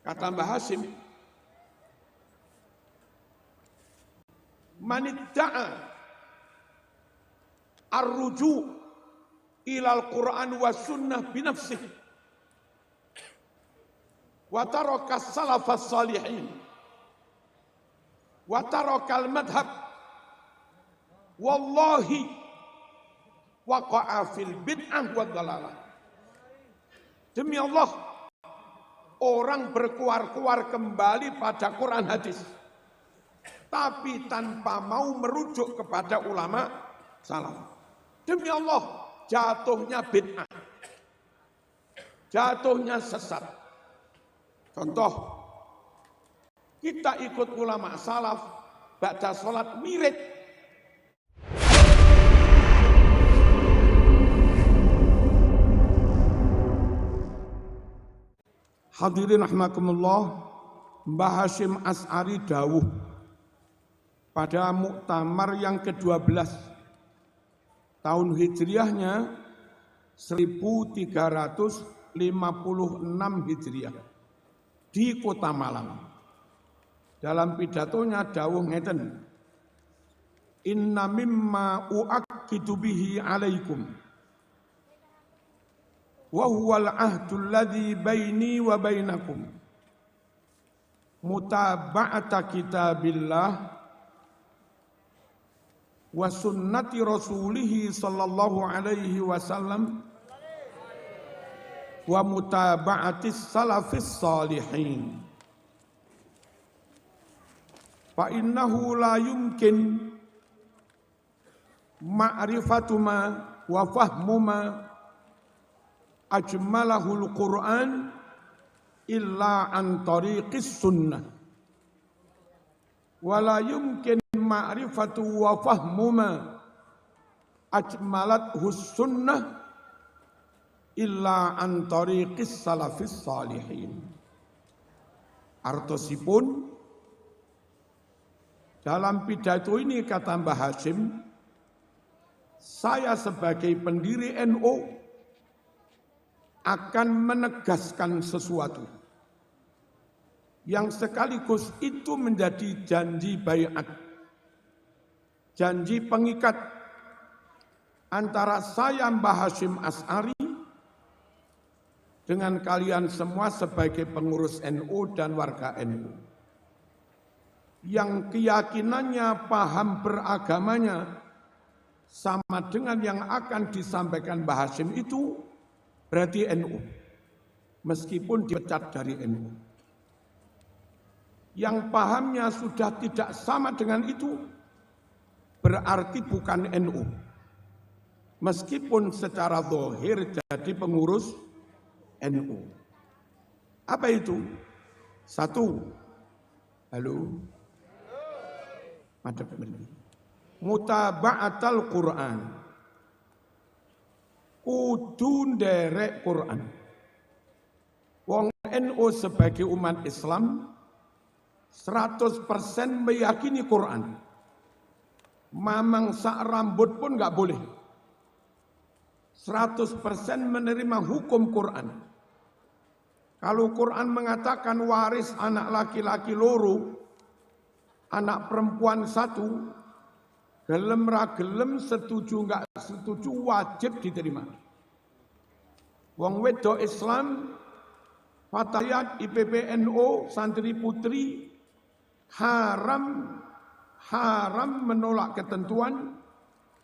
Kata Mbah Hasyim, manidda'a ar-ruju' ilal Qur'an wa sunnah binafsih wa taraka salafas salihin wa taraka al-madhab wallahi waqa'a fil bid'ah wa dhalalah. Demi Allah, orang berkuar-kuar kembali pada Quran hadis, tapi tanpa mau merujuk kepada ulama salaf. Demi Allah, jatuhnya bid'ah, jatuhnya sesat. Contoh, kita ikut ulama salaf, baca sholat mirip. Hadirin rahimakumullah, Mbah Hasyim Asy'ari dawuh pada muktamar yang ke-12 tahun hijriahnya 1356 hijriah di Kota Malang. Dalam pidatonya dawuh ngeten, inna mimma u'akkidu bihi alaikum wa huwal ahdul ladzi baini wa bainakum mutaba'ata kitabillah wa sunnati rasulih sallallahu alaihi wasallam wa mutaba'atis salafis salihin. Fa innahu la yumkin ma'rifatu ma wa fahmu ma ajmalahul Qur'an illa an tariqis sunnah wa la yumkin ma'rifatu wa fahmu ma ajmalathus sunnah illa an tariqis salafis salihin. Artosipun dalam pidato ini kata Mbah Hasyim, saya sebagai pendiri NU akan menegaskan sesuatu yang sekaligus itu menjadi janji baiat, janji pengikat antara saya Mbah Hasyim Asy'ari dengan kalian semua sebagai pengurus NU dan warga NU yang keyakinannya, paham beragamanya sama dengan yang akan disampaikan Mbah Hasyim itu, berarti NU, meskipun dipecat dari NU. Yang pahamnya sudah tidak sama dengan itu, berarti bukan NU. Meskipun secara zahir jadi pengurus NU. Apa itu? Satu, halo, madhab benih, mutaba'atal Qur'an, kudu nderek Quran. Wong NU sebagai umat Islam 100% meyakini Quran. Mamang sak rambut pun enggak boleh. 100% menerima hukum Quran. Kalau Quran mengatakan waris anak laki-laki loro, anak perempuan satu, gelem ra gelem, setuju enggak setuju, wajib diterima. Wong wedok Islam, fatayat IPPNU, santri putri, haram menolak ketentuan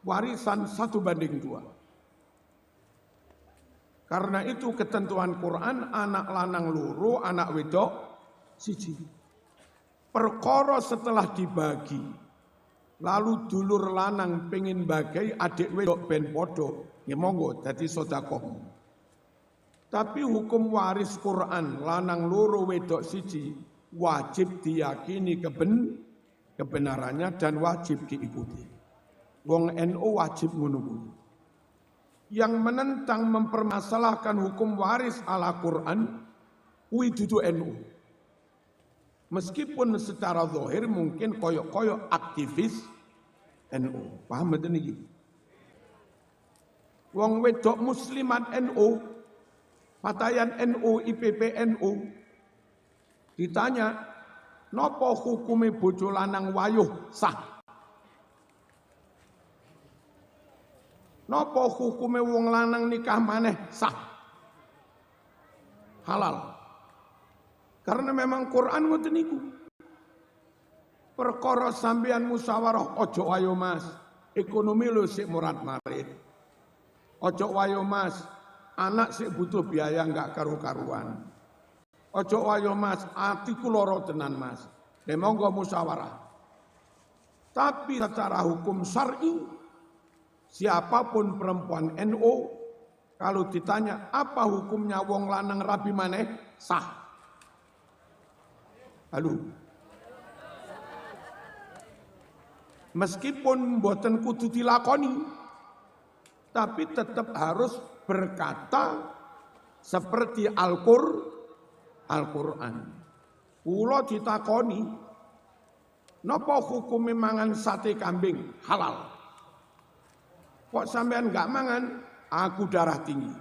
warisan 1:2. Karena itu ketentuan Quran, anak lanang loro, anak wedok siji. Perkara setelah dibagi, lalu dulur lanang pengen bagai adik wedok ben podo, ya monggo dadi sedekah. Tapi hukum waris Quran lanang loro wedok siji wajib diyakini kebenarannya dan wajib diikuti. Wong NU wajib ngono. Yang menentang mempermasalahkan hukum waris ala Quran kuwi dudu NU. Meskipun secara zahir mungkin koyok-koyok aktivis NU. Paham betul niki? Wong wedok muslimat NU, patayan NU, IPP NU, Ditanya, napa hukume bojo lanang wayuh sah? Napa hukume wong lanang nikah maneh sah? Halal. Karena memang Quran ngoten niku. Perkara sampeyan musyawarah ojo ayo Mas. Ekonomi lho sik murat-marit. Ojo ayo Mas, anak sik butuh biaya enggak karu-karuan. Ojo ayo Mas, atiku lara tenan Mas. Monggo musyawarah. Tapi secara hukum syar'i siapapun perempuan NU kalau ditanya apa hukumnya wong lanang rabi maneh sah. Halo. Meskipun mboten kudu dilakoni, tapi tetap harus berkata seperti Al-Quran. Kula ditakoni, napa hukume mangan sate kambing halal? Kok sampean enggak mangan? Aku darah tinggi.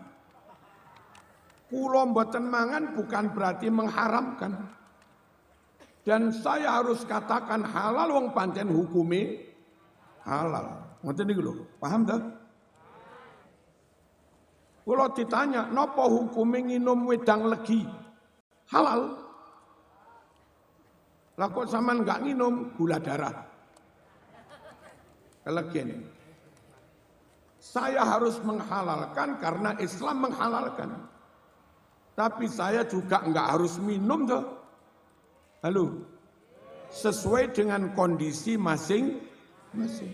Kula mboten mangan bukan berarti mengharamkan. Dan saya harus katakan halal wong pancen hukume halal. Ngoten niku lho, paham ta? Kula ditanya, napa hukume nginum wedang legi? Halal. Lah kok sampean enggak nginum gula darah? Kelegen. Saya harus menghalalkan karena Islam menghalalkan. Tapi saya juga enggak harus minum toh. Halo, sesuai dengan kondisi masing-masing.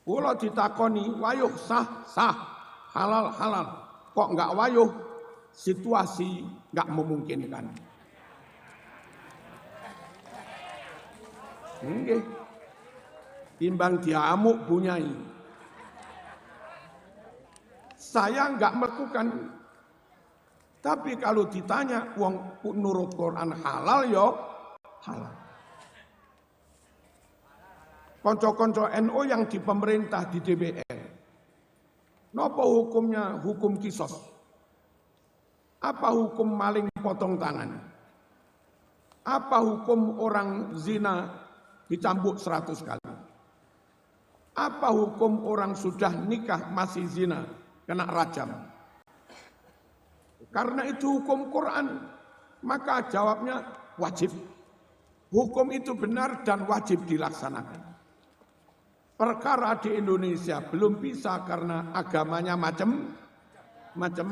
Kula ditakoni, wayuh sah, halal. Kok enggak wayuh? Situasi enggak memungkinkan. Nggih. Timbang diamuk bunyai. Saya enggak melakukan. Tapi kalau ditanya, wong nurut Quran halal ya halal. Konco-konco NU yang di pemerintah di DPR, napa hukumnya hukum kisos? Apa hukum maling potong tangan? Apa hukum orang zina dicambuk 100 kali? Apa hukum orang sudah nikah masih zina kena rajam? Karena itu hukum Quran, maka jawabnya wajib. Hukum itu benar dan wajib dilaksanakan. Perkara di Indonesia belum bisa karena agamanya macam-macam.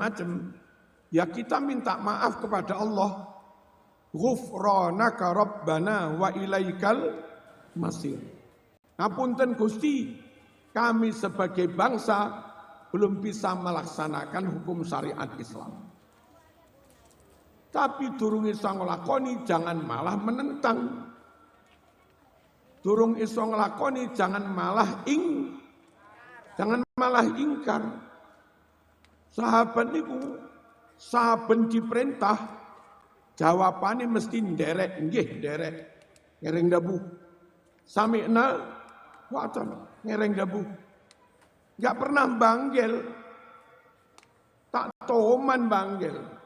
Ya kita minta maaf kepada Allah. Ghufranaka Rabbana wa ilaikal masir. Ngapunten Gusti, kami sebagai bangsa belum bisa melaksanakan hukum syariat Islam. Tapi durung iso nglakoni jangan malah menentang. Durung iso nglakoni jangan malah ingkar. Sahabat niku saben diperintah jawabane mesti nderek, nggih nderek. Ngereng dabu. Sami'na wa ata'na, ngereng dabu. Enggak pernah banggel. Tak toman banggel.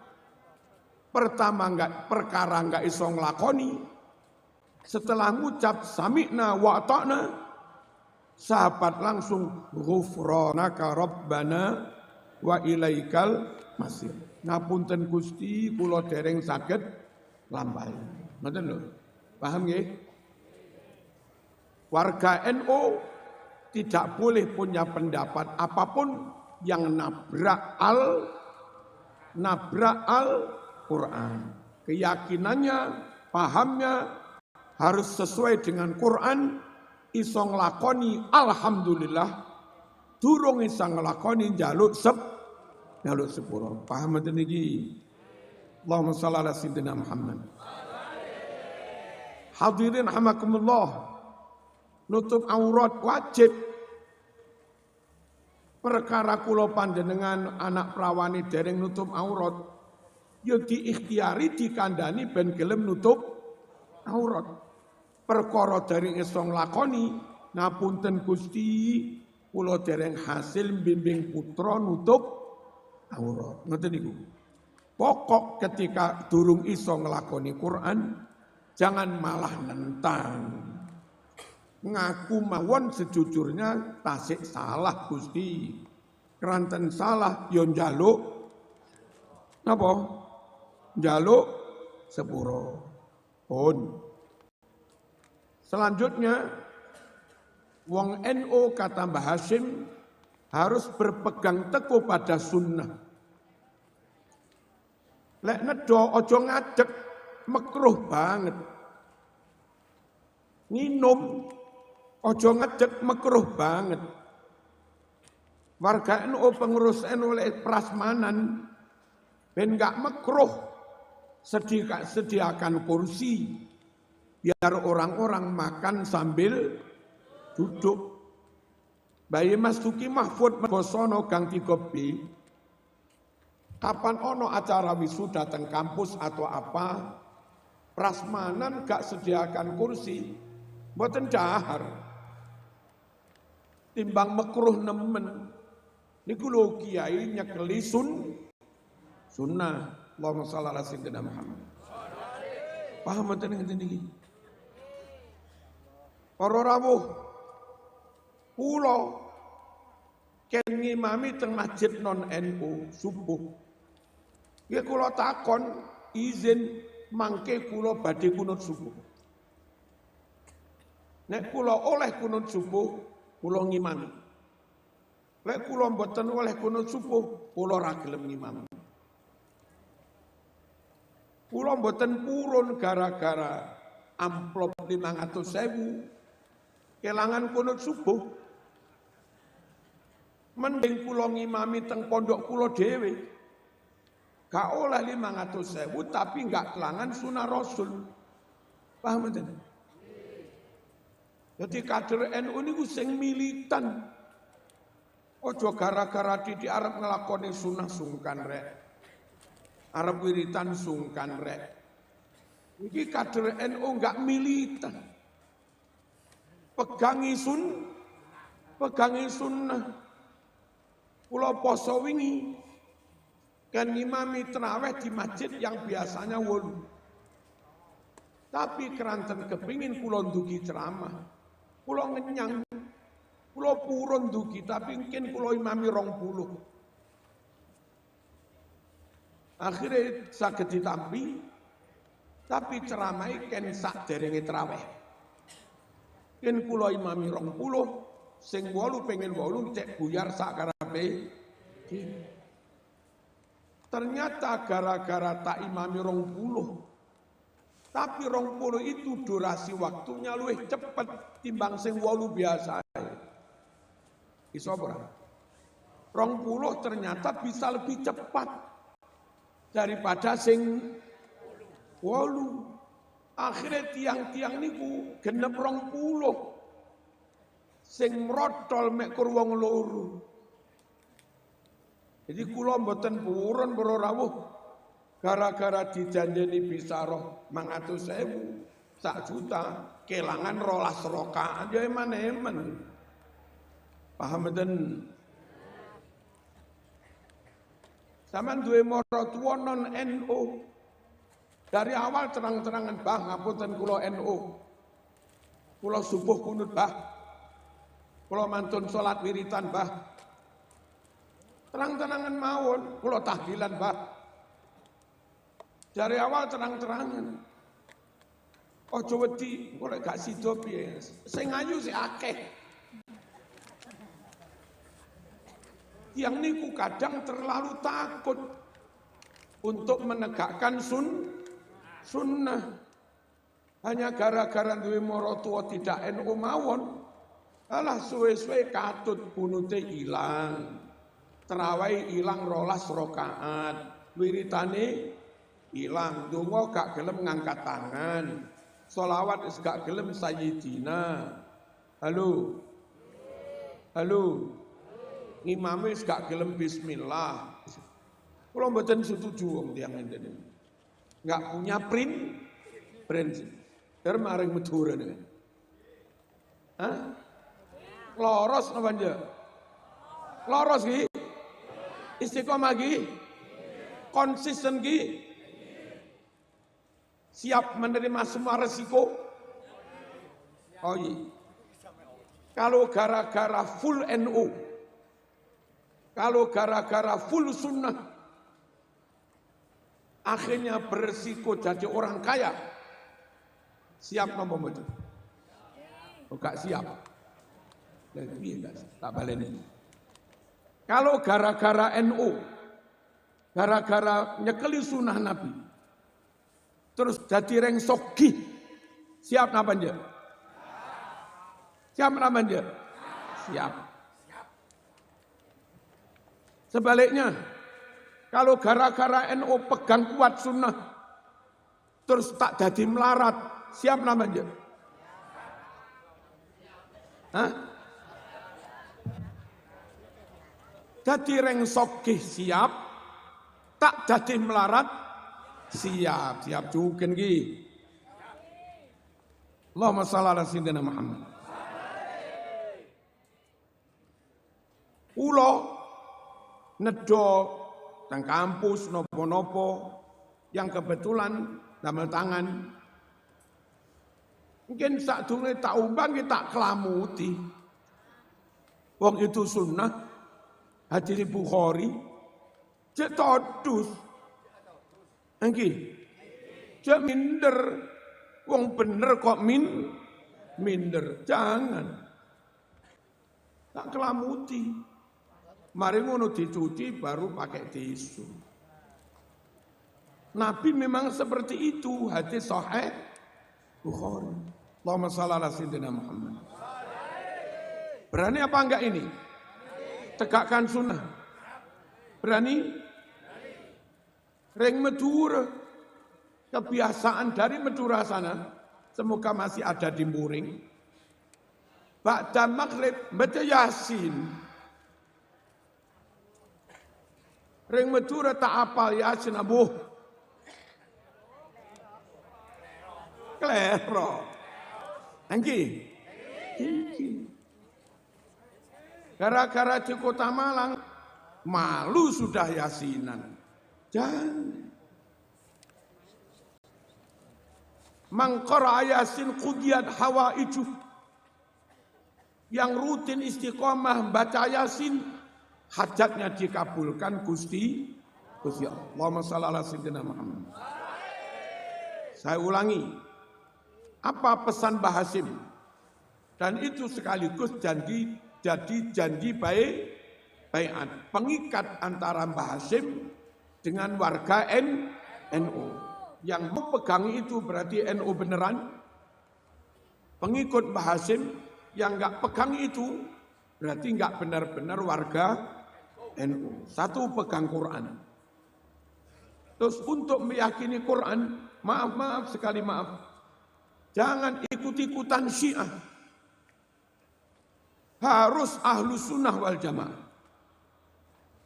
Pertama perkara enggak iso nglakoni. Setelah ngucap sami'na wa ta'na, sahabat langsung ghufranaka rabbana wa ilaikal masir. Ngapunten Gusti kula dereng saged lampahi. Ngoten lho. Paham nggih? Warga NU tidak boleh punya pendapat apapun yang nabrak Al-Quran. Keyakinannya, pahamnya harus sesuai dengan Quran. Iso nglakoni alhamdulillah, durung iso nglakoni njaluk sepuro. Paham mboten niki? Allahumma shalli ala sayyidina Muhammad. Hadirin rahimakumullah. Nutup aurat wajib. Perkara kula panjenengan anak prawani dereng nutup aurat, ya diikhtiari dikandani ben gelem nutup aurat. Perkara dereng iso nglakoni, ngapunten Gusti, kula dereng hasil bimbing putra nutup aurat. Ngoten niku. Pokok ketika durung iso ngelakoni Quran, jangan malah nentang. Ngaku mawon sejujurnya tasik salah Gusti. Keranten salah yo njaluk napa? Njaluk sepuro. Pun. Selanjutnya wong NU kata Mbah Hasyim harus berpegang teguh pada sunnah. Lek nedo ojo ngadeg, makruh banget. Nginum ojo ngadeg, makruh banget. Warga NU pengurus NU lek prasmanan ben gak makruh, sediakan kursi biar orang-orang makan sambil duduk. Bayi Mas Duki Mahfud Mergosono Gang 3B, kapan ono acara wisuda teng kampus atau apa, prasmanan gak sediakan kursi, mboten dahar. Timbang makruh nemen, niku lho kiai nyekeli sunnah. Allahumma shalli ala sayyidina Muhammad. Paham mboten ngeten iki? Para rawuh kula ken ngimami teng masjid non NU subuh. Ya kula takon izin mangke kula badhe kunut subuh. Nek kula oleh kunut subuh, kula ngimami. Lek kula mboten oleh kunut subuh, kula ra gelem ngimami. Kula mboten purun gara-gara amplop 500.000 kelangan kunut subuh. Mending kula ngimami teng pondok kula dhewe. Gak oleh 500.000 tapi gak kelangan sunah Rasul. Paham betul? Jadi kader NU niku sing militan. Ojo gara-gara di Arab ngelakoni sunah sungkan rek. Arab wiritan sungkan rek. Iki kader NU gak militan. Pegangi sunnah. Kula poso wingi kan ngimami terawih di masjid yang biasanya 8. Tapi keranten kepingin kula ndugi ceramah. Kula ngenyang. Kula purun ndugi tapi mungkin kula imami 20. Akhirnya saged ditampi tapi ceramai ken sak derenge terawih. Ken kula imami 20 sing 8 pengen 8 cek buyar sak karepe. Ternyata gara-gara tak imami 20. Tapi 20 itu durasi waktunya luwih cepet timbang sing 8 biasa. Iso ora? 20 ternyata bisa lebih cepat daripada sing 8. Akhirnya tiang-tiang niku genep 20. Sing mrotol mek kur wong loro. Jadi kula mboten purun para rawuh gara-gara dijanjeni bisa roh 500.000 1 juta kelangan 12 rakaat ya eman-eman. Paham mboten? Sampeyan duwe maratuwa non NU. Dari awal terang-terangan Bah ngapunten kula NU. Kula subuh kunut Bah. Kula mantun salat wiritan Bah. Terang-terangan mawon, kula tahlilan Bah. Dari awal terang-terangan. Ojo wedi, kula gak sida piye. Sing ayu sik akeh. Yang niku kadang terlalu takut untuk menegakkan sunnah. Hanya gara-gara duwe maratuwa tidak NU mawon. Alah suwe-suwe katut bunute ilang. Terawih ilang 12 rakaat, wiritane ilang, donga gak gelem ngangkat tangan, sholawat gak gelem sayyidina. Halo, ngimame gak gelem bismillah. Kula mboten setuju wong tiyang ngene. Gak punya prinsip. Maring medhurane. Hah? Loros napa ndak? Loros iki? Istiqomah lagi, konsisten ki? Siap menerima semua resiko? Oh iya. Kalau gara-gara full NU, kalau gara-gara full sunnah, akhirnya beresiko jadi orang kaya, siap nopo mboten? Oh, gak siap. Tak baleni. Kalau gara-gara NU, gara-gara nyekeli sunnah Nabi, terus jadi reng sogi, siap napa nje? Siap napa nje? Siap. Sebaliknya, kalau gara-gara NU pegang kuat sunnah, terus tak jadi melarat, siap napa nje? Hah? Jadi reng sogi siap, tak jadi melarat, siap juga ki. Allahumma shalli ala sayyidina Muhammad. Ulo nedo nang kampus nopo-nopo yang kebetulan damel tangan. Mungkin sadurunge tak umbang tak kelamuti. Wong itu sunnah hadis Bukhari cek todus. Engki. Cek minder. Wong bener kok minder. Jangan. Tak kelamuti. Mari ngono dicuci baru pakai tisu. Nabi memang seperti itu. Hadis sahih Bukhari. Allahumma shalli ala sayyidina Muhammad. Berani apa enggak ini? Tegakkan sunnah. Berani? Reng Madura. Kebiasaan dari Madura sana. Semoga masih ada di Muring. Ba'da maghrib baca Yasin. Reng Madura tak apal Yasin abuh. Klero. Angki. Gara-gara di Kota Malang, malu sudah Yasinan. Jangan. Mangqara Yasin qudiyat hawaiju. Yang rutin istiqomah baca Yasin, hajatnya dikabulkan Gusti Allah. Allahumma shalli ala sayyidina Muhammad. Saya ulangi. Apa pesan Mbah Hasyim? Dan itu sekaligus jadi janji baiat, pengikat antara Mbah Hasyim dengan warga NU. Yang mau pegang itu berarti NU beneran. Pengikut Mbah Hasyim yang enggak pegang itu berarti enggak benar-benar warga NU. Satu pegang Quran. Terus untuk meyakini Quran, maaf sekali maaf. Jangan ikut-ikutan Syiah. Harus ahlu sunnah wal jamaah.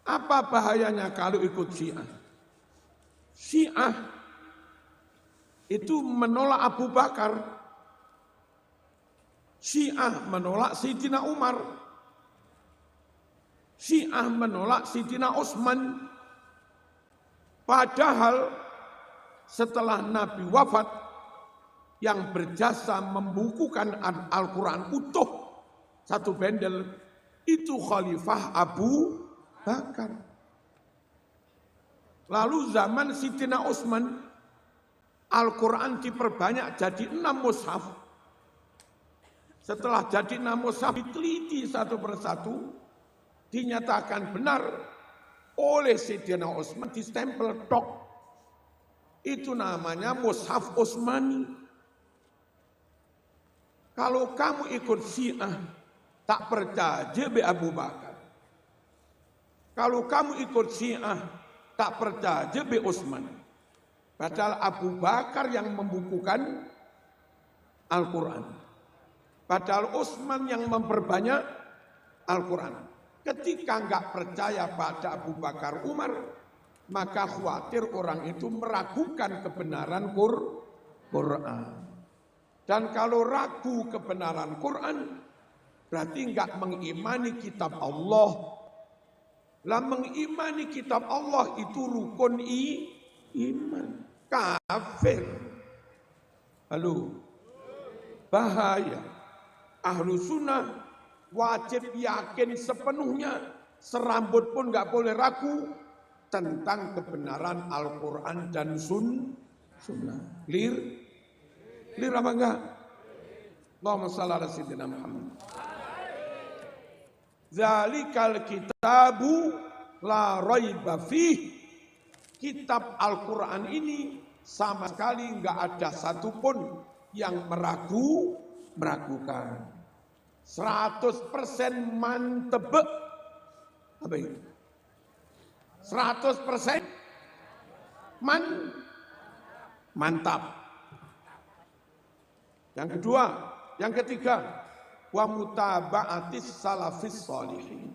Apa bahayanya kalau ikut Syiah? Syiah itu menolak Abu Bakar. Syiah menolak Sayyidina Umar. Syiah menolak Sayyidina Utsman. Padahal setelah Nabi wafat, yang berjasa membukukan Al-Quran utuh satu bendel itu Khalifah Abu Bakar. Lalu zaman Sayyidina Utsman Al-Quran diperbanyak jadi 6 mushaf. Setelah jadi 6 mushaf diteliti satu persatu, dinyatakan benar oleh Sayyidina Utsman, distempel tok. Itu namanya mushaf Utsmani. Kalau kamu ikut Syiah, tak percaya be Abu Bakar. Kalau kamu ikut Syiah, tak percaya be Utsman. Padahal Abu Bakar yang membukukan Al-Quran. Padahal Utsman yang memperbanyak Al-Quran. Ketika enggak percaya pada Abu Bakar Umar, maka khawatir orang itu meragukan kebenaran Quran. Dan kalau ragu kebenaran Quran, berarti enggak mengimani kitab Allah. Lah mengimani kitab Allah itu rukun iman. Kafir. Halo. Bahaya. Ahlu sunnah wajib yakin sepenuhnya, serambut pun nggak boleh ragu tentang kebenaran Al-Quran dan sunnah. Clear? Clear apa enggak? Allahumma shalli ala sayyidina Muhammad. Zalikal kitabu la raiba fih. Kitab Al-Quran ini sama sekali enggak ada satupun yang meragukan. 100% mantep. Apa itu? 100% mantap. Yang kedua, yang ketiga, wa mutaba'atis salafis sholihin.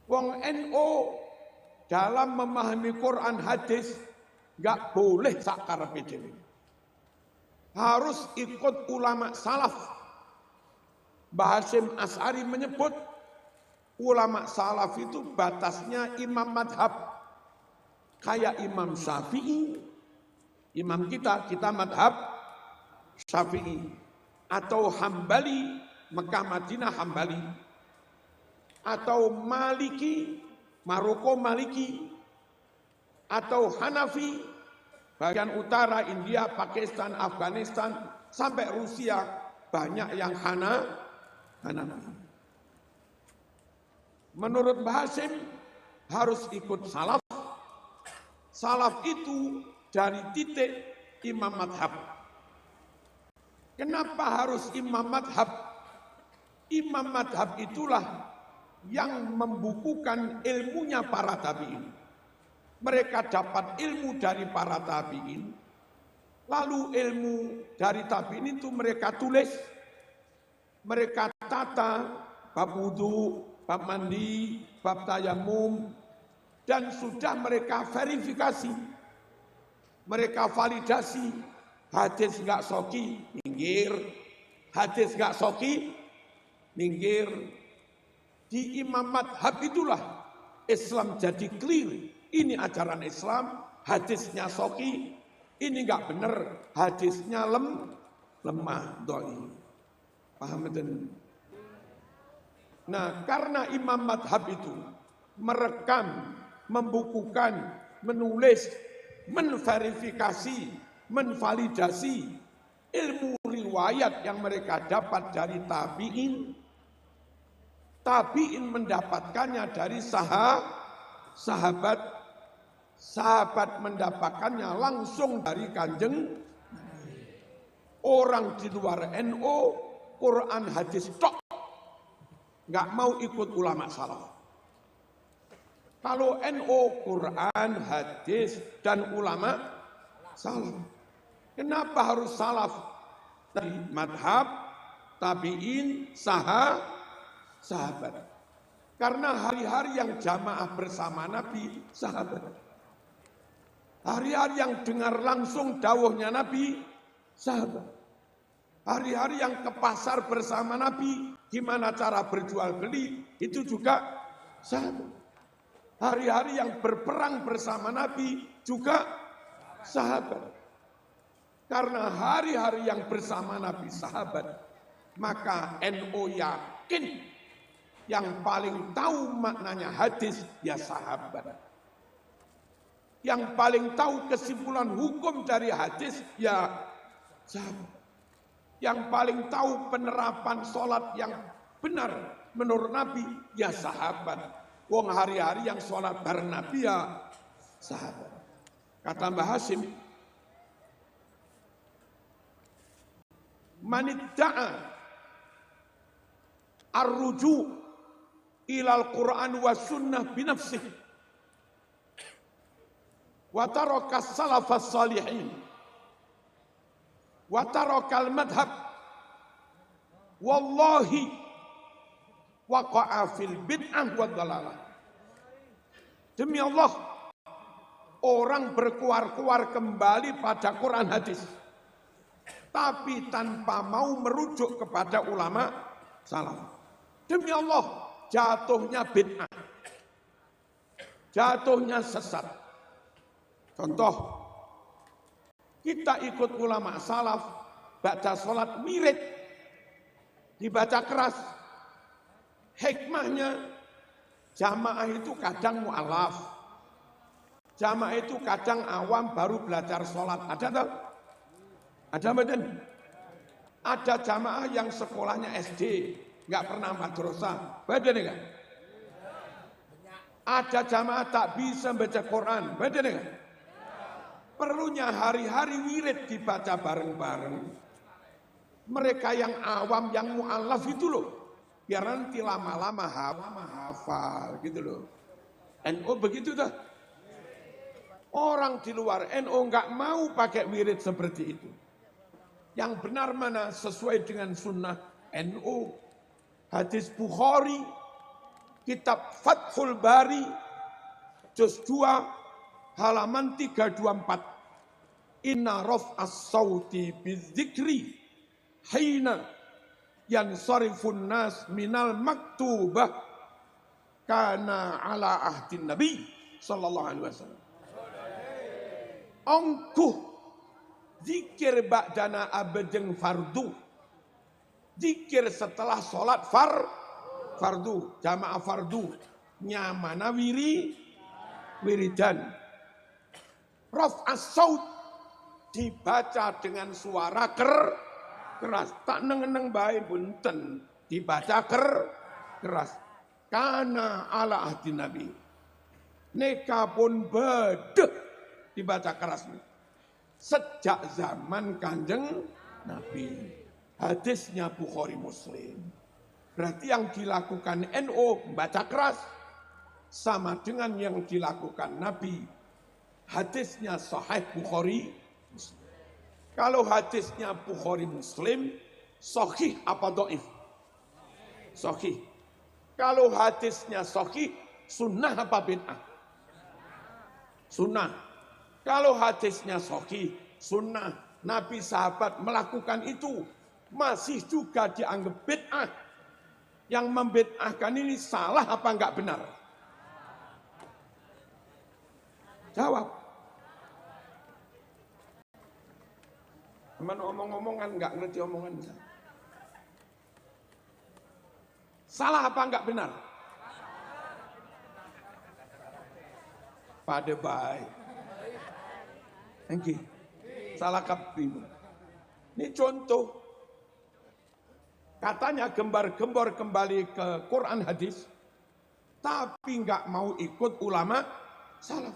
Wong NU dalam memahami Quran hadis enggak boleh sakarepe dhewe. Harus ikut ulama salaf. Mbah Hasyim Asy'ari menyebut ulama salaf itu batasnya imam madhab. Kayak Imam Syafi'i, imam kita madhab Syafi'i. Atau Hambali, Mekah Madinah Hambali. Atau Maliki, Maroko Maliki. Atau Hanafi, bagian utara India, Pakistan, Afghanistan, sampai Rusia banyak yang Hanafi. Menurut Mbah Hasyim harus ikut salaf. Salaf itu dari titik imam madhab. Kenapa harus imam madhab? Imam madhab itulah yang membukukan ilmunya para tabi'in. Mereka dapat ilmu dari para tabi'in. Lalu ilmu dari tabi'in itu mereka tulis. Mereka tata bab wudu, bab mandi, bab tayamum, dan sudah mereka verifikasi. Mereka validasi. Hadis enggak soki, minggir. Hadis enggak soki, minggir. Di imam madhab itulah Islam jadi clear. Ini ajaran Islam, hadisnya soki, ini enggak benar, hadisnya lemah, doi. Paham betul? Nah, karena imam madhab itu merekam, membukukan, menulis, menverifikasi, menvalidasi ilmu riwayat yang mereka dapat dari tabi'in. Tabi'in mendapatkannya dari sahabat. Sahabat mendapatkannya langsung dari Kanjeng. Orang di luar NU, Quran hadis tok. Nggak mau ikut ulama salaf. Kalau NU, Quran, hadis, dan ulama salaf. Kenapa harus salaf? Dari madhab, tabi'in, sahabat. Karena hari-hari yang jamaah bersama Nabi, sahabat. Hari-hari yang dengar langsung dawuhnya Nabi, sahabat. Hari-hari yang ke pasar bersama Nabi, gimana cara berjual beli, itu juga sahabat. Hari-hari yang berperang bersama Nabi, juga sahabat. Karena hari-hari yang bersama Nabi sahabat, maka NU yakin yang paling tahu maknanya hadis, ya sahabat. Yang paling tahu kesimpulan hukum dari hadis, ya sahabat. Yang paling tahu penerapan sholat yang benar menurut Nabi, ya sahabat. Wong hari-hari yang sholat bareng Nabi, ya sahabat. Kata Mbah Hasyim, manidda'a ar-ruju' ilal Qur'an wa sunnah binafsih wa taraka salafas salihin wa tarakal madhab wallahi waqa'a fil bid'ah wa dhalalah. Demi Allah, orang berkuar-kuar kembali pada Quran hadis, tapi tanpa mau merujuk kepada ulama salaf. Demi Allah, jatuhnya bid'ah. jatuhnya sesat. Contoh, kita ikut ulama salaf, baca sholat wirid, dibaca keras. Hikmahnya, jamaah itu kadang mu'alaf, jamaah itu kadang awam baru belajar sholat. Ada tak? Ada badan? Ada jamaah yang sekolahnya SD, nggak pernah madrasah. Badan enggak? Ada jamaah tak bisa baca Quran. Badan enggak? Perlunya hari-hari wirid dibaca bareng-bareng. Mereka yang awam, yang mu'alaf itu loh. Biar nanti lama-lama hafal gitu loh. NU begitu dah. Orang di luar NU nggak mau pakai wirid seperti itu. Yang benar mana sesuai dengan sunnah NU. Hadis Bukhari, kitab Fathul Bari, juz 2, halaman 324. Inna raf'as sauti bidzikri hina yansarifun nas minal maktubah kana ala ahdin nabi sallallahu alaihi wasallam. Ongkuh zikir ba'dana abadeng fardu. Zikir setelah sholat fardu, jamaah fardu. Nyamana wiridan. Raf'as saut dibaca dengan suara keras. Tak neng bae bunten. Dibaca keras. Kana ala ahdi nabi. Neka pun bedeh dibaca keras. Sejak zaman Kanjeng Nabi. Hadisnya Bukhari Muslim. Berarti yang dilakukan NU baca keras sama dengan yang dilakukan Nabi. Hadisnya Sahih Bukhari Muslim. Kalau hadisnya Bukhari Muslim, sahih apa dhaif? Sahih. Kalau hadisnya sahih, sunnah apa bid'ah? Sunnah. Kalau hadisnya sahih, sunnah, Nabi sahabat melakukan itu, masih juga dianggap bid'ah. Yang membid'ahkan ini salah apa enggak benar? Jawab. Teman omong-omongan enggak ngerti omongan. Salah apa enggak benar? Pada baik. Engki. Salah kabeh. Ini contoh. Katanya gembar-gembor kembali ke Quran hadis, tapi enggak mau ikut ulama salaf.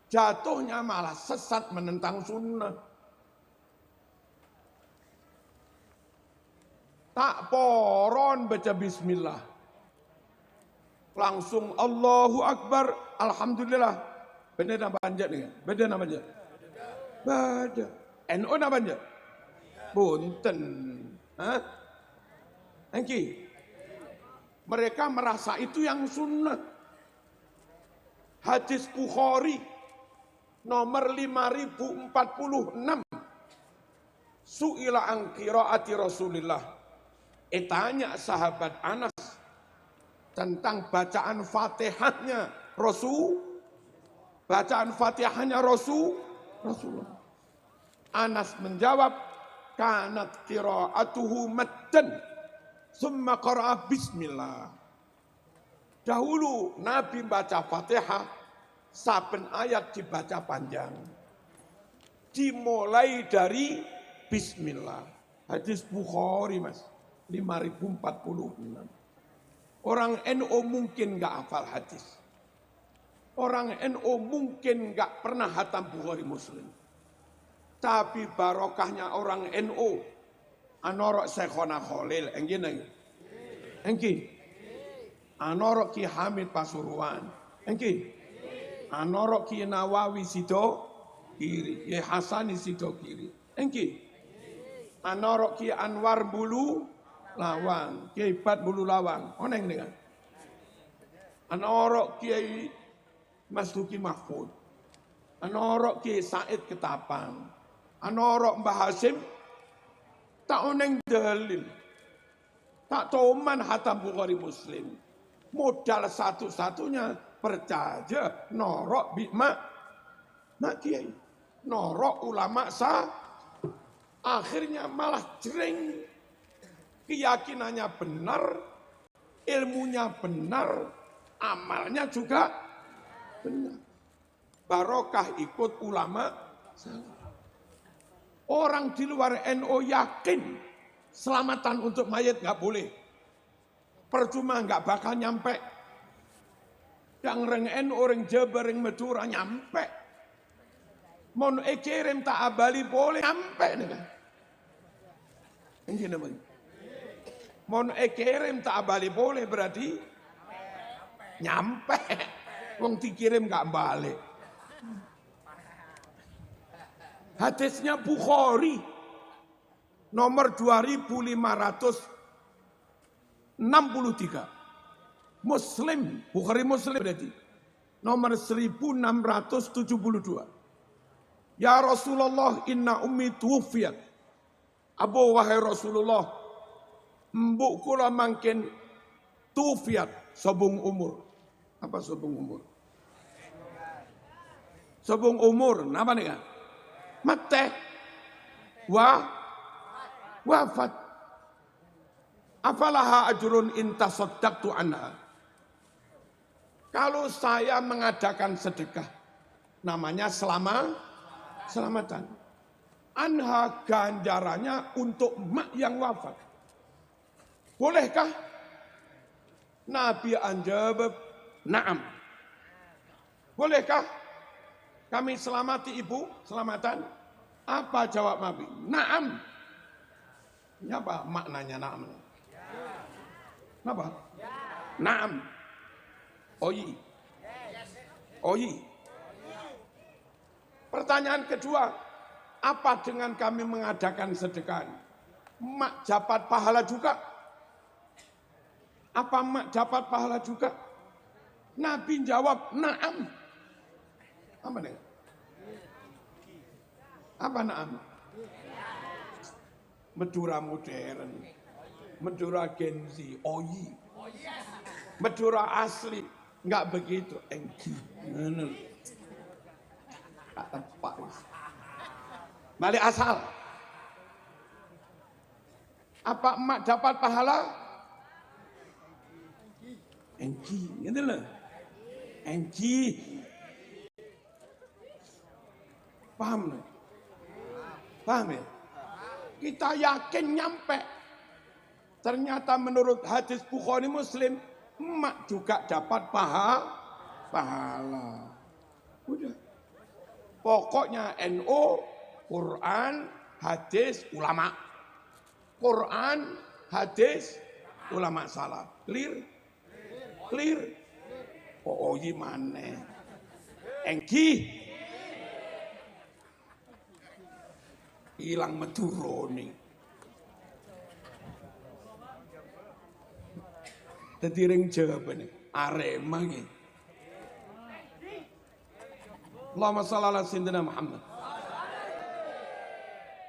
Jatuhnya malah sesat menentang sunnah. Tak poron baca bismillah. Langsung Allahu Akbar, alhamdulillah. Benar apa anjat nih? Benar apa anjat? Bada. NU apa anjat? Punten. Hah? Engki. Mereka merasa itu yang sunnah. Hadis Bukhari nomor 5046. Su'ila an qiraati Rasulillah. Tanya sahabat Anas tentang bacaan Fatihahnya Rasul. Bacaan Fatihahnya Rasulullah. Anas menjawab, kanat qiraatuhu maddan, summa qara'a bismillah. Dahulu Nabi baca Fatihah, saben ayat dibaca panjang. Dimulai dari bismillah. Hadis Bukhari mas, 5046. Orang NU mungkin gak hafal hadis. Orang NU mungkin gak pernah hatam Bukhari Muslim. Tapi barokahnya orang NU, anorok Syekhona Khalil, engki, anorok Ki Hamid Pasuruan, engki, anorok Ki Nawawi Sido Kiri, Ki Hasani Sido Kiri, engki, anorok Ki Anwar Bulu Lawang, Ki Ibat Bulu Lawang, oneng dengan, anorok Ki Mas Duki Mahfud, anorok Ki Said Ketapang, anorok Mbah Hasim, tak oneng dalil, tak toman hatam Bukhari Muslim. Modal satu-satunya percaya norok bima mak kiai, norok ulama sah, akhirnya malah jering, keyakinannya benar, ilmunya benar, amalnya juga benar. Barokah ikut ulama salaf. Orang di luar NU yakin selamatan untuk mayat nggak boleh. Percuma nggak bakal nyampe. Yang reng NU, orang Jabar, orang Madura nyampe. Mon kirim tak abali boleh nyampe nih. Ini namanya. Mon kirim tak abali boleh berarti nyampe. Wong dikirim nggak balik. Hadisnya Bukhari nomor 2563. Muslim, Bukhari Muslim berarti nomor 1672. Ya Rasulullah inna ummi tuwfiyat. Abu wahai Rasulullah, mbok kula mangkin tuwfiyat sobung umur. Apa sobung umur? Sobung umur, napa nih kan? Mate wafat. Afalaha ajrun intasaddaqtu anha. Kalau saya mengadakan sedekah, namanya selamatan. Anha ganjarannya untuk mak yang wafat. Bolehkah? Nabi anjawab, na'am. Bolehkah? Kami selamati ibu, selamatan. Apa jawab Nabi? Naam. Ini apa maknanya naam? Apa? Naam. Oyi. Oyi. Pertanyaan kedua, apa dengan kami mengadakan sedekah? Mak dapat pahala juga? Apa mak dapat pahala juga? Nabi jawab, naam. Apa nih? Apa naam? Madura modern, Madura Gen Z, oyi. Madura asli, nggak begitu, engki. Tepat. Balik asal. Apa emak dapat pahala? Engki, gitu loh. Engki. Paham nih? Paham ya? Kita yakin nyampe. Ternyata menurut hadis Bukhari Muslim, emak juga dapat pahala. Udah. Pokoknya NU, Quran, hadis, ulama. Quran, hadis, ulama salah. Clear? Clear? Oh gimana? Engki. Hilang medurone. Dadi ring jawabane Arema iki. Allahumma shalli ala sayyidina Muhammad.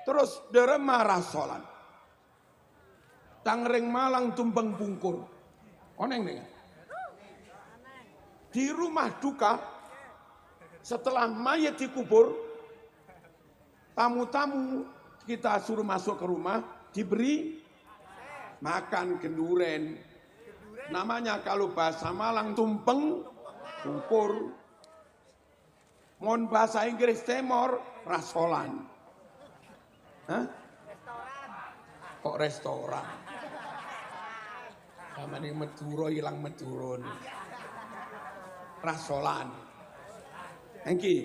Terus dere marah salat. Tang ring Malang tumpeng pungkur. Oneng nih. Di rumah duka setelah mayat dikubur, tamu-tamu kita suruh masuk ke rumah, diberi makan genduren. Namanya kalau bahasa Malang tumpeng pungkur. Mon bahasa Inggris temor rasolan. Hah? Kok restoran? Sama ini Madura hilang Madura nih. Rasolan. Engki.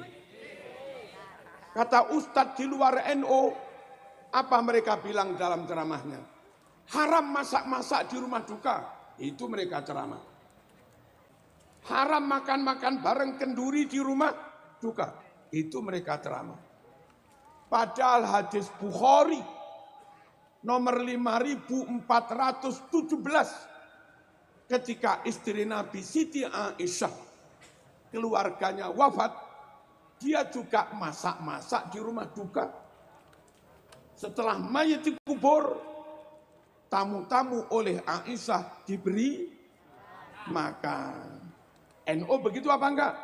Kata Ustadz di luar NU, apa mereka bilang dalam ceramahnya? Haram masak-masak di rumah duka, itu mereka ceramah. Haram makan-makan bareng kenduri di rumah duka, itu mereka ceramah. Padahal hadis Bukhari nomor 5417, ketika istri Nabi Siti Aisyah, keluarganya wafat, dia juga masak-masak di rumah duka. Setelah mayat dikubur, tamu-tamu oleh Aisyah diberi makan. NU begitu apa enggak?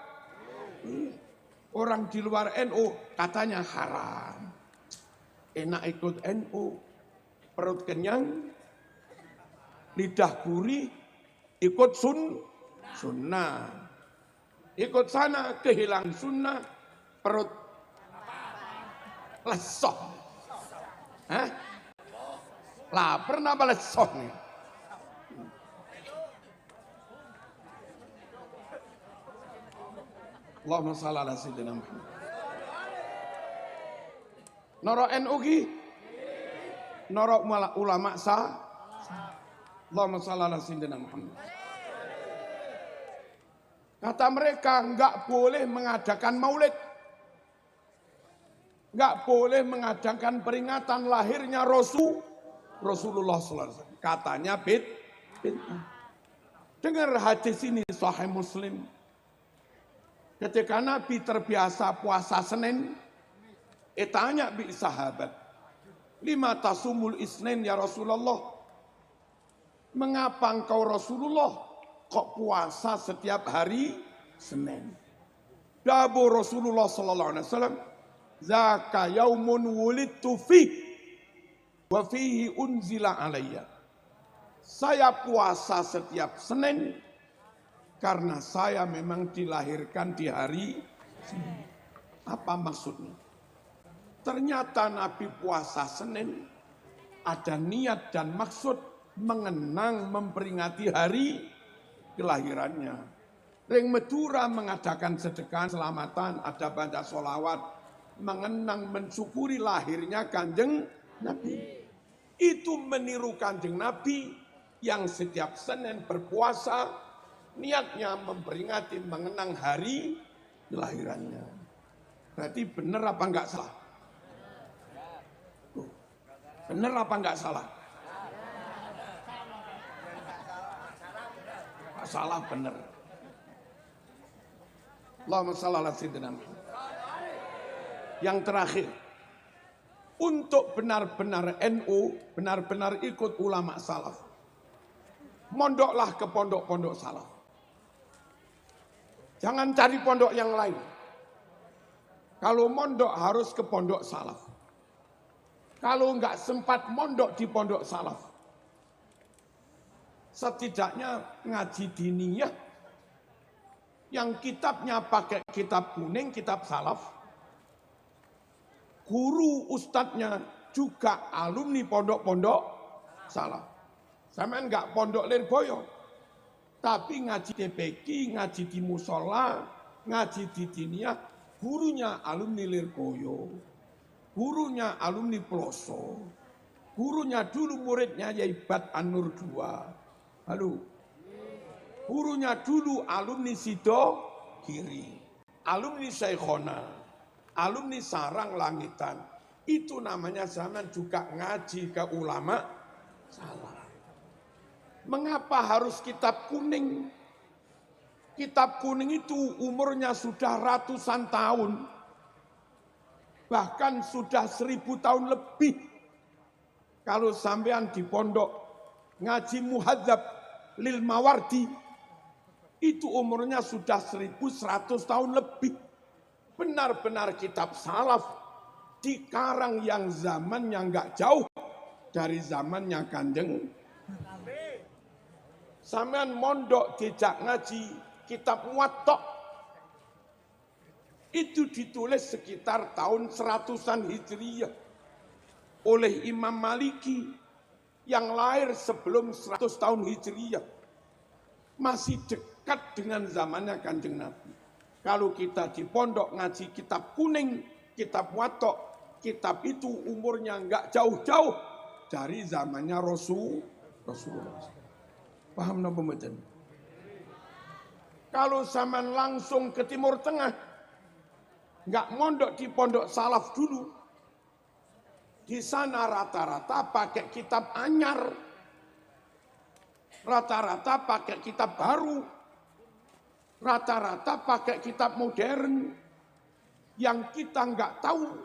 Orang di luar NU katanya haram. Enak ikut NU, perut kenyang, lidah gurih, ikut sunnah. Ikut sana kehilang sunnah, perut lesoh. Hah? Lapar napa lesoh nih? Allahumma shalli ala sayyidina Muhammad. Noro NU ki? Noro ulama sah? Allahumma shalli ala sayyidina Muhammad. Kata mereka enggak boleh mengadakan maulid. Enggak boleh mengadakan peringatan lahirnya Rasulullah SAW. Katanya bid'ah. Dengar hadis ini Sahih Muslim. Ketika Nabi terbiasa puasa Senin, tanya bi sahabat, lima tasumul isnin ya Rasulullah? Mengapa engkau Rasulullah kok puasa setiap hari Senin? Dabu Rasulullah sallallahu alaihi wasallam, zaka yaumun wulidtu fi wa fihi unzila alayya. Saya puasa setiap Senin karena saya memang dilahirkan di hari Senin. Apa maksudnya? Ternyata Nabi puasa Senin ada niat dan maksud mengenang memperingati hari kelahirannya. Ring Madura mengadakan sedekah selamatan, ada baca sholawat, mengenang mensyukuri lahirnya Kanjeng Nabi. Itu meniru Kanjeng Nabi yang setiap Senin berpuasa, niatnya memperingati mengenang hari kelahirannya. Berarti benar apa enggak salah? Benar apa enggak salah? Salah benar. Allahumma shalli ala sayyidina Muhammad. Yang terakhir, untuk benar-benar NU, benar-benar ikut ulama salaf, mondoklah ke pondok-pondok salaf. Jangan cari pondok yang lain. Kalau mondok harus ke pondok salaf. Kalau enggak sempat mondok di pondok salaf, setidaknya ngaji diniyah yang kitabnya pakai kitab kuning, kitab salaf. Guru ustadznya juga alumni pondok-pondok salaf. Sama enggak pondok Lirboyo, tapi ngaji TPQ, ngaji di musola, ngaji di diniyah, gurunya alumni Lirboyo, gurunya alumni Peloso, gurunya dulu muridnya Yaibat An-Nur II. Halo, gurunya dulu alumni Sido Kiri, alumni Syekhona, alumni Sarang Langitan. Itu namanya zaman juga ngaji ke ulama salah. Mengapa harus kitab kuning? Kitab kuning itu umurnya sudah ratusan tahun. Bahkan sudah 1000 tahun lebih. Kalau sampean di pondok ngaji Muhadzab Lil Mawardi, itu umurnya sudah 1100 tahun lebih. Benar-benar kitab salaf dikarang yang zamannya enggak jauh dari zamannya Kanjeng. Sampean mondok dijak ngaji kitab Muwatta, itu ditulis sekitar tahun 100-an Hijriyah oleh Imam Maliki yang lahir sebelum 100 tahun Hijriyah. Masih dekat dengan zamannya Kanjeng Nabi. Kalau kita di pondok ngaji kitab kuning, kitab Muwatta, kitab itu umurnya enggak jauh-jauh dari zamannya Rasulullah. Paham napa mboten? Kalau zaman langsung ke Timur Tengah, enggak mondok di pondok salaf dulu. Di sana rata-rata pakai kitab anyar. Rata-rata pakai kitab baru. Rata-rata pakai kitab modern. Yang kita enggak tahu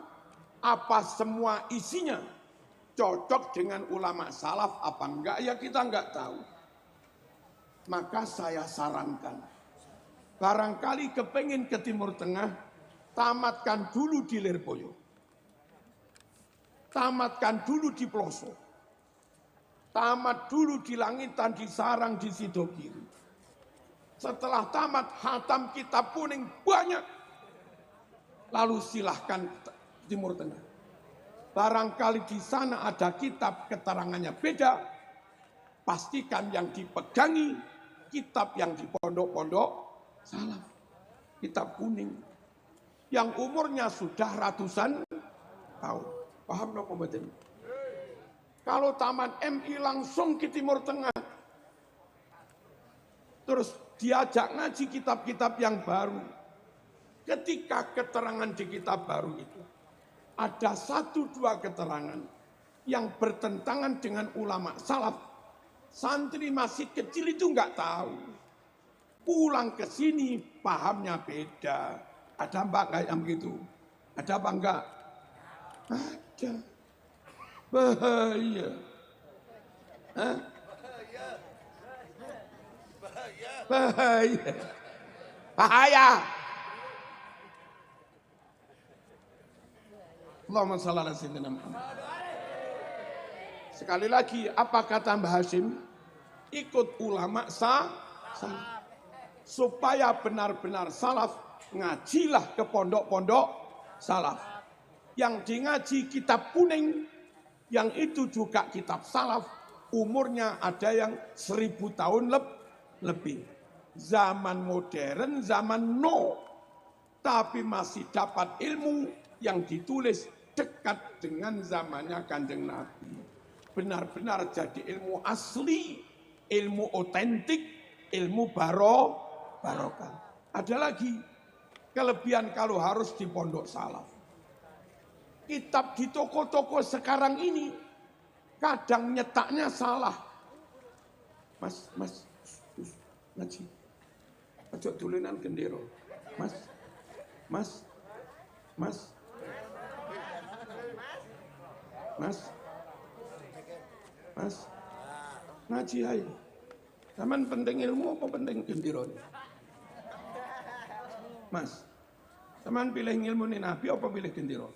apa semua isinya. Cocok dengan ulama salaf apa enggak, ya kita enggak tahu. Maka saya sarankan, Barangkali kepengin ke Timur Tengah, tamatkan dulu di Lirboyo. Tamatkan dulu di Ploso. Tamat dulu di Langitan, di Sarang, di Sidogiri. Setelah tamat, hatam kitab kuning banyak. Lalu silahkan Timur Tengah. Barangkali di sana ada kitab keterangannya beda. Pastikan yang dipegangi kitab yang di pondok-pondok salaf. Kitab kuning. Yang umurnya sudah ratusan tahun. Paham no pembatin? Kalau taman MI langsung ke Timur Tengah. Terus diajak ngaji kitab-kitab yang baru. Ketika keterangan di kitab baru itu, ada 1-2 keterangan yang bertentangan dengan ulama salaf. Santri masih kecil itu nggak tahu. Pulang ke sini pahamnya beda. Ada mbak kayak begitu? Ada apa enggak? Ada. Bahaya. Hah? Bahaya. Bahaya. Allahumma shalli ala sayyidina Muhammad. Sekali lagi, apa kata Mbah Hashim? Ikut ulama supaya benar-benar salaf, ngajilah ke pondok-pondok salaf. Yang di ngaji kitab kuning, yang itu juga kitab salaf, umurnya ada yang 1000 tahun lebih. Zaman modern, zaman no, tapi masih dapat ilmu yang ditulis dekat dengan zamannya Kanjeng Nabi. Benar-benar jadi ilmu asli, ilmu otentik, ilmu barokah. Ada lagi kelebihan kalau harus di pondok salaf. Kitab di toko-toko sekarang ini kadang nyetaknya salah. Mas, ngaji. Ojo tulinan gendero. Mas. Ngaji ayo. Taman penting ilmu apa penting gendero? Mas. Taman pilih ilmu ni Nabi apa pilih gendero?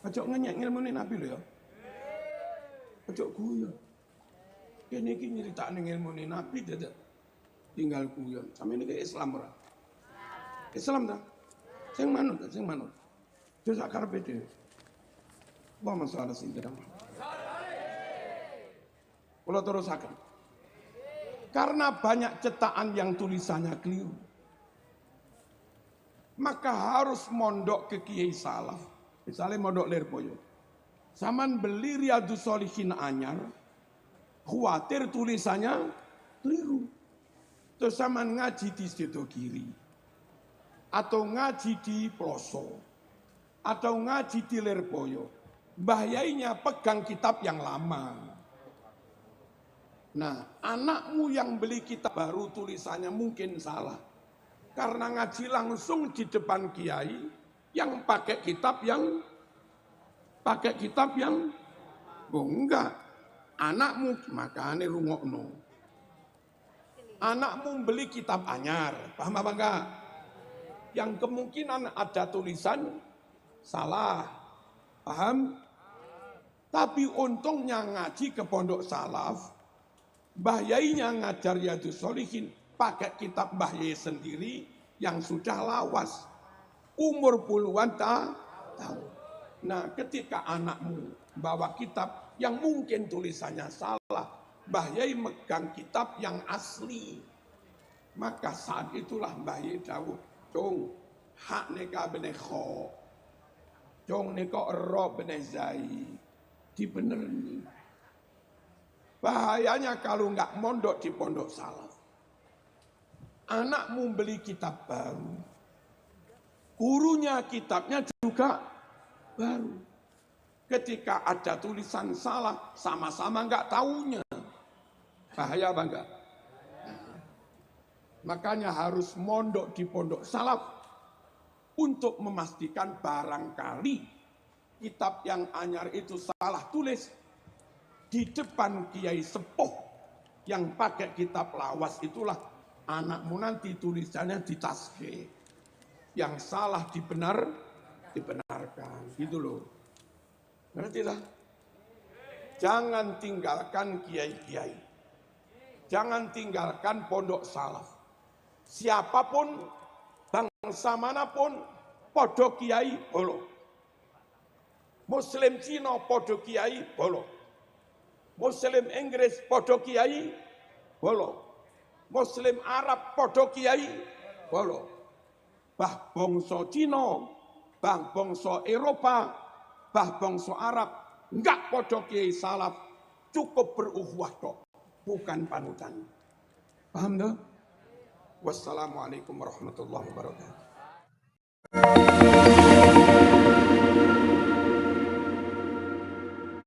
Ojo ngenyek ilmu ni Nabi lho ya. Ojo guyon. Kene iki nyritakne ilmu ni Nabi dadak tinggal guyon. Sampe niki Islam ora? Islam ta? Sing manut. Terus akarepe dhewe. Allahumma sholli ala sayyidina Muhammad. Kula terusaken. Karena banyak cetakan yang tulisannya keliru. Maka harus mondok ke kiai salaf. Misalnya mondok Lirboyo. Saman beli Riyadhus Shalihin anyar, khawatir tulisannya keliru. Terus saman ngaji di Sidogiri. Atau ngaji di Ploso. Atau ngaji di Lirboyo. Bahayanya pegang kitab yang lama. Nah, anakmu yang beli kitab baru tulisannya mungkin salah. Karena ngaji langsung di depan kiai yang pakai kitab yang enggak. Anakmu makanya rungokno. Anakmu beli kitab anyar, paham apa enggak? Yang kemungkinan ada tulisan salah, paham? Tapi untungnya ngaji ke pondok salaf, Mbah Yainya ngajar Riyadhus Shalihin pakai kitab Mbah Yai sendiri yang sudah lawas, umur puluhan tahun. Nah, ketika anakmu bawa kitab yang mungkin tulisannya salah, Mbah Yai megang kitab yang asli, maka saat itulah Mbah Yai dawuh, "Dong, hak neka benih kho, dong neka ro benih zai." Dibenerin. Bahayanya kalau nggak mondok di pondok salaf. Anakmu beli kitab baru. Gurunya kitabnya juga baru. Ketika ada tulisan salah, sama-sama nggak taunya. Bahaya apa enggak? Makanya harus mondok di pondok salaf untuk memastikan barangkali kitab yang anyar itu salah tulis di depan kiai sepuh yang pakai kitab lawas itulah Anakmu nanti tulisannya di tasbih. Yang salah dibenarkan. Gitu loh. Ngerti lah? Jangan tinggalkan kiai-kiai. Jangan tinggalkan pondok salaf. Siapapun, bangsa manapun, podo kiai bolo. Muslim Cina podo kiai bolo. Muslim Inggris podo kiai bolo. Muslim Arab podo kiai bolo. Bah bangsa Cina, bah bangsa Eropa, bah bangsa Arab, enggak podo kiai salaf, cukup beruhuwah tok, bukan panutan. Paham dah? Wassalamualaikum warahmatullahi wabarakatuh.